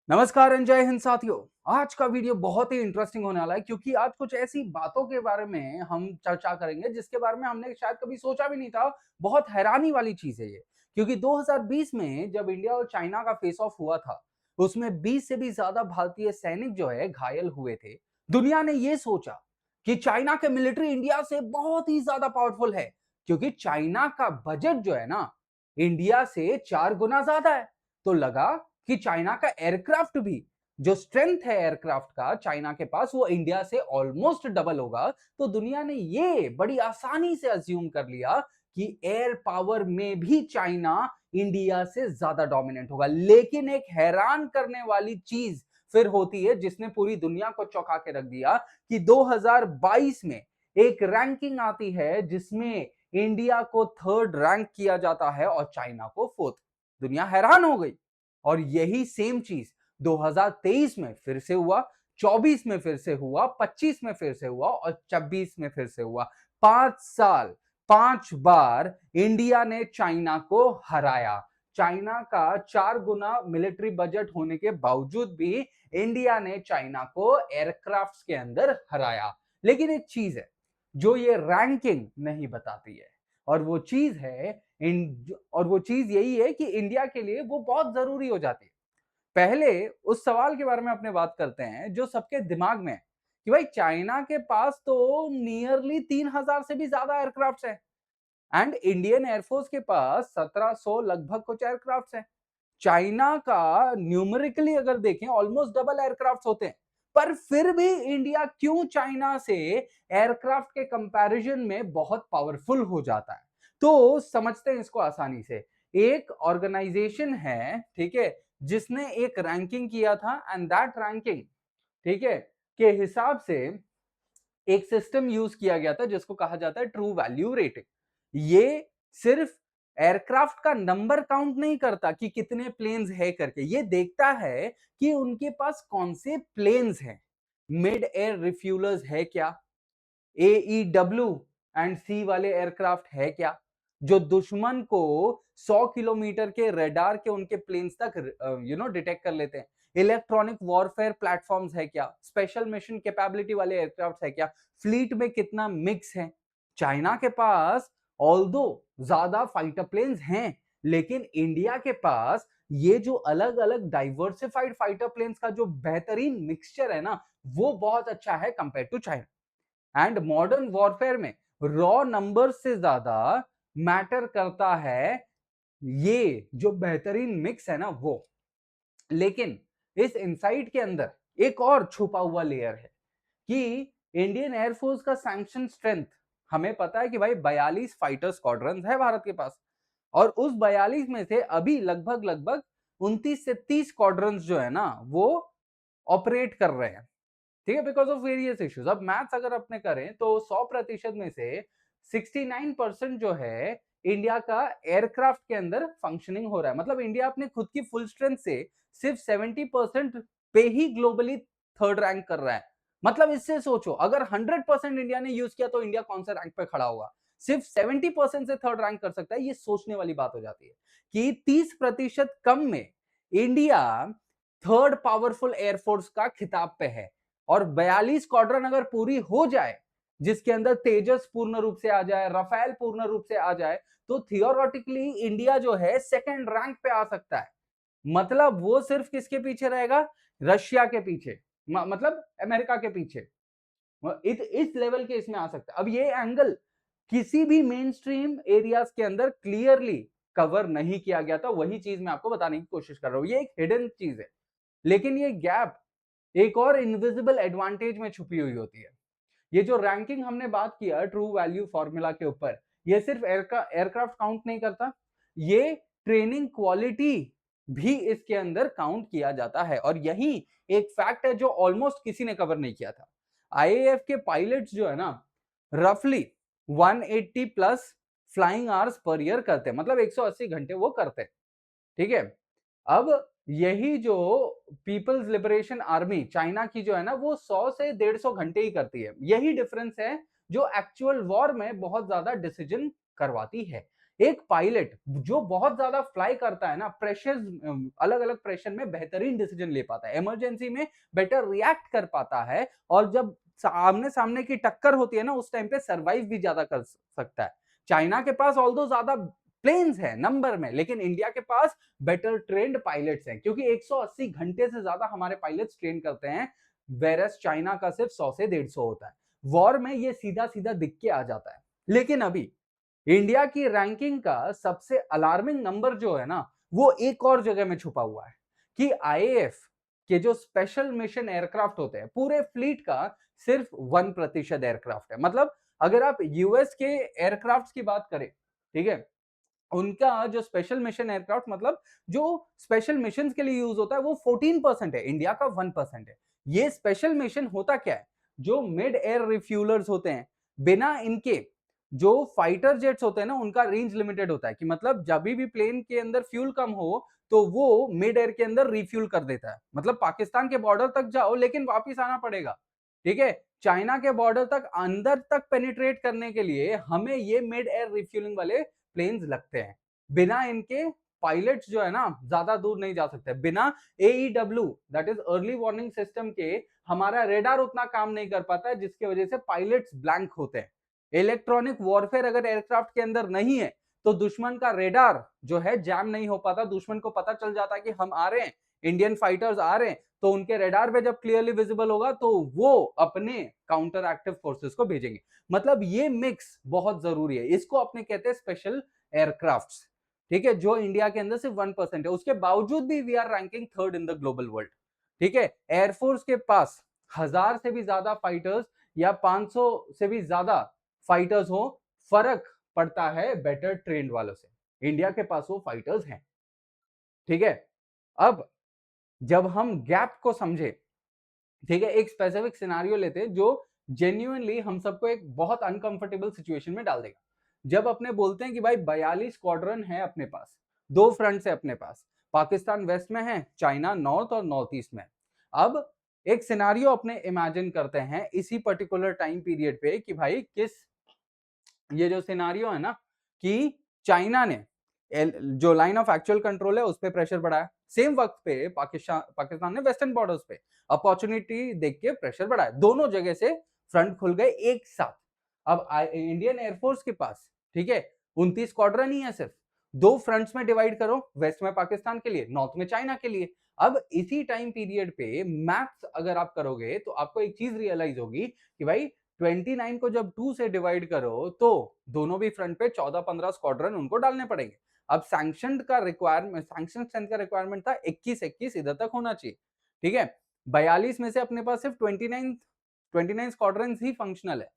नमस्कार एंड जय हिंद साथियों। आज का वीडियो बहुत ही इंटरेस्टिंग होने वाला है क्योंकि आज कुछ ऐसी बातों के बारे में हम चर्चा करेंगे जिसके बारे में हमने शायद कभी सोचा भी नहीं था। बहुत हैरानी वाली चीज है ये, क्योंकि 2020 में जब इंडिया और चाइना का फेस ऑफ हुआ था, उसमें 20 से भी ज्यादा भारतीय सैनिक जो है घायल हुए थे। दुनिया ने ये सोचा कि चाइना के मिलिट्री इंडिया से बहुत ही ज्यादा पावरफुल है, क्योंकि चाइना का बजट जो है ना, इंडिया से 4 गुना ज्यादा है। तो लगा कि चाइना का एयरक्राफ्ट भी, जो स्ट्रेंथ है एयरक्राफ्ट का चाइना के पास, वो इंडिया से ऑलमोस्ट डबल होगा। तो दुनिया ने ये बड़ी आसानी से अज्यूम कर लिया कि एयर पावर में भी चाइना इंडिया से ज्यादा डोमिनेंट होगा। लेकिन एक हैरान करने वाली चीज फिर होती है जिसने पूरी दुनिया को चौंका के रख दिया कि 2022 में एक रैंकिंग आती है जिसमें इंडिया को थर्ड रैंक किया जाता है और चाइना को फोर्थ। दुनिया हैरान हो गई। और यही सेम चीज 2023 में फिर से हुआ, 24 में फिर से हुआ, 25 में फिर से हुआ और 26 में फिर से हुआ। 5 साल 5 बार इंडिया ने चाइना को हराया। चाइना का 4 गुना मिलिट्री बजट होने के बावजूद भी इंडिया ने चाइना को एयरक्राफ्ट्स के अंदर हराया। लेकिन एक चीज है जो ये रैंकिंग नहीं बताती है, और वो चीज है और वो चीज यही है कि इंडिया के लिए वो बहुत जरूरी हो जाती है। पहले उस सवाल के बारे में अपने बात करते हैं जो सबके दिमाग में है कि भाई चाइना के पास तो नियरली 3,000 से भी ज्यादा एयरक्राफ्ट है, एंड इंडियन एयरफोर्स के पास 1700 लगभग कुछ एयरक्राफ्ट है। चाइना का न्यूमेरिकली अगर देखें ऑलमोस्ट डबल एयरक्राफ्ट होते हैं, पर फिर भी इंडिया क्यों चाइना से एयरक्राफ्ट के कंपैरिजन में बहुत पावरफुल हो जाता है? तो समझते हैं इसको आसानी से। एक ऑर्गेनाइजेशन है, ठीक है, जिसने एक रैंकिंग किया था, एंड दैट रैंकिंग, ठीक है, के हिसाब से एक सिस्टम यूज किया गया था जिसको कहा जाता है ट्रू वैल्यू रेटिंग। ये सिर्फ एयरक्राफ्ट का नंबर काउंट नहीं करता कि कितने प्लेन्स है करके, ये देखता है कि उनके पास कौन से प्लेन्स हैं, मिड एयर रिफ्यूलर्स है क्या, एईडब्ल्यू एंड सी वाले एयरक्राफ्ट है क्या, जो दुश्मन को 100 किलोमीटर के रडार के उनके प्लेन्स तक डिटेक्ट कर लेते हैं, इलेक्ट्रॉनिक वॉरफेयर प्लेटफॉर्म्स है क्या, स्पेशल मिशन कैपेबिलिटी वाले एयरक्राफ्ट है क्या, फ्लीट में कितना मिक्स है। चाइना के पास ऑल्दो ज्यादा फाइटर प्लेन्स हैं, लेकिन इंडिया के पास ये जो अलग अलग डाइवर्सिफाइड फाइटर प्लेन्स का जो बेहतरीन मिक्सचर है ना, वो बहुत अच्छा है compare to China. And modern warfare में रॉ नंबर से ज्यादा मैटर करता है ये जो बेहतरीन मिक्स है ना वो। लेकिन इस इनसाइट के अंदर एक और छुपा हुआ लेयर है कि इंडियन एयरफोर्स का सैंक्शन स्ट्रेंथ, हमें पता है कि भाई 42 फाइटर स्क्वाड्रन है भारत के पास, और उस 42 में से अभी लगभग लगभग 29 से 30 स्क्वाड्रन जो है ना वो ऑपरेट कर रहे हैं, ठीक है, बिकॉज ऑफ वेरियस इश्यूज। अब मैथ्स अगर अपने करें तो 100% में से 69% जो है इंडिया का एयरक्राफ्ट के अंदर फंक्शनिंग हो रहा है। मतलब इंडिया अपने खुद की फुल स्ट्रेंथ से सिर्फ 70% पे ही ग्लोबली थर्ड रैंक कर रहा है। मतलब इससे सोचो, अगर 100% इंडिया ने यूज किया तो इंडिया कौन से रैंक पे खड़ा होगा? सिर्फ 70% से थर्ड रैंक कर सकता है। ये सोचने वाली बात हो जाती है कि 30% कम में इंडिया थर्ड पावरफुल एयरफोर्स का खिताब पे है। और 42 स्क्वाड्रन अगर पूरी हो जाए, जिसके अंदर तेजस पूर्ण रूप से आ जाए, रफेल पूर्ण रूप से आ जाए, तो थियोरेटिकली इंडिया जो है सेकंड रैंक पे आ सकता है। मतलब वो सिर्फ किसके पीछे रहेगा? रशिया के पीछे, मतलब अमेरिका के पीछे। इस लेवल के इसमें आ सकता है। अब ये एंगल किसी भी मेन स्ट्रीम एरियाज के अंदर क्लियरली कवर नहीं किया गया था। वही चीज मैं आपको बताने की कोशिश कर रहा हूं, ये एक हिडन चीज है। लेकिन ये गैप एक और इनविजिबल एडवांटेज में छुपी हुई होती है। ये जो रैंकिंग हमने बात किया ट्रू वैल्यू फॉर्मूला के ऊपर, ये सिर्फ एयरक्राफ्ट काउंट नहीं करता, ये ट्रेनिंग क्वालिटी भी इसके अंदर काउंट किया जाता है। और यही एक फैक्ट है जो ऑलमोस्ट किसी ने कवर नहीं किया था। आईएएफ के पायलट्स जो है ना, रफली 180 plus flying hours per year करते हैं, मतलब 180 घंटे वो करते हैं, ठीक है। अब यही जो पीपल्स लिबरेशन आर्मी चाइना की जो है ना, वो 100 से 150 घंटे ही करती है। यही डिफरेंस है जो एक्चुअल वॉर में बहुत ज्यादा डिसीजन करवाती है। एक पायलट जो बहुत ज्यादा फ्लाई करता है ना, प्रेशर अलग अलग प्रेशर में बेहतरीन डिसीजन ले पाता है, इमरजेंसी में बेटर रिएक्ट कर पाता है, और जब सामने सामने की टक्कर होती है ना, उस टाइम पे सरवाइव भी ज्यादा कर सकता है। चाइना के पास ऑल्दो ज्यादा प्लेन्स है नंबर में, लेकिन इंडिया के पास बेटर ट्रेन्ड पायलट्स हैं, क्योंकि 180 घंटे से ज्यादा हमारे पायलट्स ट्रेन करते हैं, वेरस चाइना का सिर्फ 100 से 150 होता है। वॉर में ये सीधा सीधा दिख के आ जाता है। लेकिन अभी इंडिया की रैंकिंग का सबसे अलार्मिंग नंबर जो है ना, वो एक और जगह में छुपा हुआ है, कि आईएएफ के जो स्पेशल मिशन एयरक्राफ्ट होते हैं, पूरे फ्लीट का सिर्फ 1% एयरक्राफ्ट है। मतलब अगर आप यूएस के एयरक्राफ्ट की बात करें, ठीक है, उनका जो स्पेशल मिशन एयरक्राफ्ट, मतलब जो स्पेशल मिशन के लिए यूज होता है, वो 14% है, इंडिया का 1% है। ये स्पेशल मिशन होता क्या है? जो मिड एयर रिफ्यूलर्स होते हैं, बिना इनके जो फाइटर जेट्स होते हैं ना, उनका रेंज लिमिटेड होता है, कि मतलब जब भी प्लेन के अंदर फ्यूल कम हो तो वो मिड एयर के अंदर रिफ्यूल कर देता है। मतलब पाकिस्तान के बॉर्डर तक जाओ, लेकिन वापिस आना पड़ेगा। ठीक है, चाइना के बॉर्डर तक अंदर तक पेनिट्रेट करने के लिए हमें ये मिड एयर रिफ्यूलिंग वाले प्लेन्स लगते हैं। बिना इनके पायलट्स जो है ना, ज्यादा दूर नहीं जा सकते। बिना AEW, that is early warning system के, हमारा रेडार उतना काम नहीं कर पाता है, जिसकी वजह से पायलट्स ब्लैंक होते हैं। इलेक्ट्रॉनिक वॉरफेयर अगर एयरक्राफ्ट के अंदर नहीं है, तो दुश्मन का रेडार जो है जैम नहीं हो पाता। दुश्मन को पता चल जाता है कि हम आ रहे हैं, इंडियन फाइटर्स आ रहे हैं, तो उनके रेडार पे जब क्लियरली विजिबल होगा, तो वो अपने काउंटर एक्टिव फोर्सेस को भेजेंगे। मतलब ये मिक्स बहुत जरूरी है, इसको अपने कहते हैं स्पेशल एयरक्राफ्ट। ठीक है, जो इंडिया के अंदर सिर्फ 1% है, उसके बावजूद भी we are ranking third in the global world. ठीक है, एयरफोर्स के पास 1000 से भी ज्यादा फाइटर्स या 500 से भी ज्यादा फाइटर्स हो, फर्क पड़ता है बेटर ट्रेंड वालों से। इंडिया के पास वो फाइटर्स हैं। ठीक है, अब जब हम गैप को समझे, ठीक है, एक स्पेसिफिक सिनारियो लेते हैं जो जेन्युइनली हम सबको एक बहुत अनकंफर्टेबल सिचुएशन में डाल देगा। जब अपने बोलते हैं कि भाई 42 स्क्वाड्रन है अपने पास, दो फ्रंट से अपने पास, पाकिस्तान वेस्ट में है, चाइना नॉर्थ और नॉर्थ ईस्ट में। अब एक सिनारियो अपने इमेजिन करते हैं इसी पर्टिकुलर टाइम पीरियड पे, कि भाई किस, ये जो सिनारियो है ना, कि चाइना ने जो लाइन ऑफ एक्चुअल कंट्रोल है उस पर प्रेशर बढ़ाया, सेम वक्त पे पाकिस्तान ने वेस्टर्न बॉर्डर्स पे अपॉर्चुनिटी देख के प्रेशर बढ़ाया, दोनों जगह से फ्रंट खुल गए एक साथ। अब इंडियन एयरफोर्स के पास, ठीक है, 29 स्क्वाड्रन ही है सिर्फ, दो फ्रंट्स में डिवाइड करो, वेस्ट में पाकिस्तान के लिए, नॉर्थ में चाइना के लिए। अब इसी टाइम पीरियड पे मैथ्स अगर आप करोगे, तो आपको एक चीज रियलाइज होगी कि भाई 29 को जब 2 से डिवाइड करो, तो दोनों भी फ्रंट पे 14-15 स्क्वाड्रन उनको डालने पड़ेंगे। अब सैंक्शन का रिक्वायरमेंट, सैंक्शन स्ट्रेंथ का रिक्वायरमेंट था 21 इधर तक होना चाहिए। ठीक है, 42 में से अपने पास सिर्फ 29 स्क्वाड्रन ही फंक्शनल है।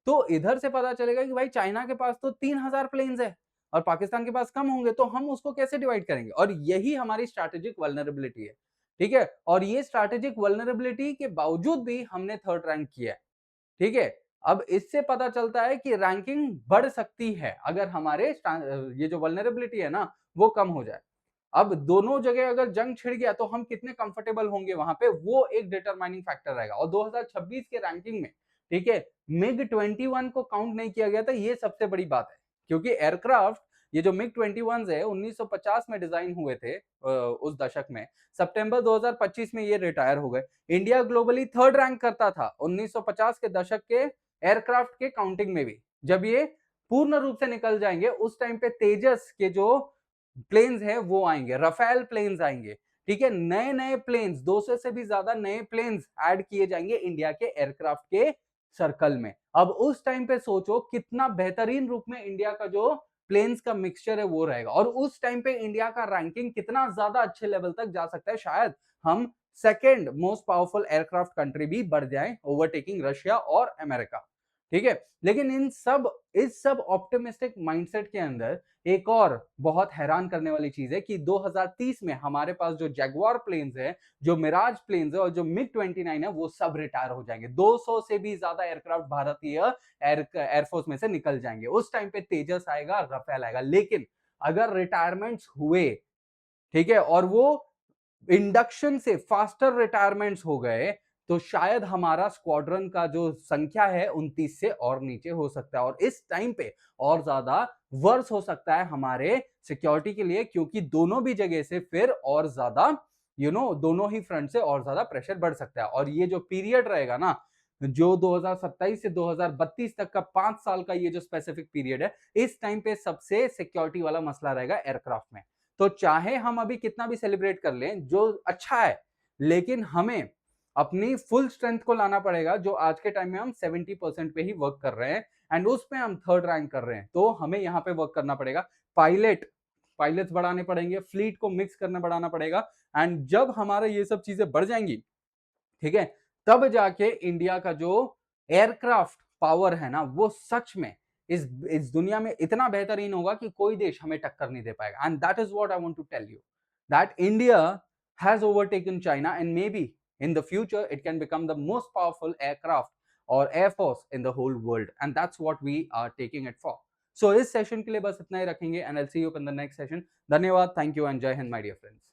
तो इधर से पता चलेगा कि भाई चाइना के पास तो 3000 प्लेन्स है और पाकिस्तान के पास कम होंगे, तो हम उसको कैसे डिवाइड करेंगे? और यही हमारी स्ट्रैटेजिक वल्नरेबिलिटी है। ठीक है, और ये स्ट्रैटेजिक वल्नरेबिलिटी के बावजूद भी हमने थर्ड रैंक किया है। ठीक है, अब इससे पता चलता है कि रैंकिंग बढ़ सकती है अगर हमारे ये जो वल्नरेबिलिटी है ना, वो कम हो जाए। अब दोनों जगह अगर जंग छिड़ गया, तो हम कितने कंफर्टेबल होंगे वहां पे, वो एक डिटरमाइनिंग फैक्टर रहेगा। और 2026 के रैंकिंग में, ठीक है, मिग 21 को काउंट नहीं किया गया था, ये सबसे बड़ी बात है। क्योंकि एयरक्राफ्ट, ये जो मिग 21 है, 1950 में डिजाइन हुए थे, उस दशक में। सितंबर 2025 में ये रिटायर हो गए। इंडिया ग्लोबली थर्ड रैंक करता था 1950 के दशक के एयरक्राफ्ट के काउंटिंग में भी। जब ये पूर्ण रूप से निकल जाएंगे, उस टाइम पे तेजस के जो प्लेन्स है वो आएंगे, रफेल प्लेन्स आएंगे। ठीक है, नए नए प्लेन्स, 200 से भी ज्यादा नए प्लेन्स ऐड किए जाएंगे इंडिया के एयरक्राफ्ट के सर्कल में। अब उस टाइम पे सोचो कितना बेहतरीन रूप में इंडिया का जो प्लेन्स का मिक्सचर है वो रहेगा, और उस टाइम पे इंडिया का रैंकिंग कितना ज्यादा अच्छे लेवल तक जा सकता है। शायद हम second most powerful aircraft country भी बढ़ जाए, ओवरटेकिंग रशिया और अमेरिका। ठीक है, लेकिन इस सब ऑप्टिमिस्टिक माइंडसेट के अंदर एक और बहुत हैरान करने वाली चीज है कि 2030 में हमारे पास जो जैगुआर प्लेन्स है, जो मिराज प्लेन्स है और जो मिग 29 है, वो सब रिटायर हो जाएंगे। 200 से भी ज्यादा एयरक्राफ्ट भारतीय एयरफोर्स में से निकल जाएंगे। उस टाइम पे तेजस आएगा, रफेल आएगा। लेकिन अगर रिटायरमेंट्स हुए, ठीक है, और वो इंडक्शन से फास्टर रिटायरमेंट्स हो गए, तो शायद हमारा स्क्वाड्रन का जो संख्या है 29 से और नीचे हो सकता है, और इस टाइम पे और ज्यादा वर्स हो सकता है हमारे सिक्योरिटी के लिए, क्योंकि दोनों भी जगह से फिर और ज्यादा दोनों ही फ्रंट से और ज्यादा प्रेशर बढ़ सकता है। और ये जो पीरियड रहेगा ना, जो 2027 से 2032 तक का 5 साल का ये जो स्पेसिफिक पीरियड है, इस टाइम पे सबसे सिक्योरिटी वाला मसला रहेगा एयरक्राफ्ट में। तो चाहे हम अभी कितना भी सेलिब्रेट कर लें, जो अच्छा है, लेकिन हमें अपनी फुल स्ट्रेंथ को लाना पड़ेगा, जो आज के टाइम में हम 70% पे ही वर्क कर रहे हैं, एंड उस पे हम थर्ड रैंक कर रहे हैं। तो हमें यहाँ पे वर्क करना पड़ेगा, पायलट्स बढ़ाने पड़ेंगे, फ्लीट को मिक्स करना बढ़ाना पड़ेगा। एंड जब हमारे ये सब चीजें बढ़ जाएंगी, ठीक है, तब जाके इंडिया का जो एयरक्राफ्ट पावर है ना, वो सच में इस दुनिया में इतना बेहतरीन होगा कि कोई देश हमें टक्कर नहीं दे पाएगा। And that is what I want to tell you, that India has overtaken China, and maybe in the future it can become the most powerful aircraft or air force in the whole world, and that's what we are taking it for. So इस session के लिए बस इतना ही रखेंगे, and I'll see you in the next session. धन्यवाद, thank you and जय Hind my dear friends.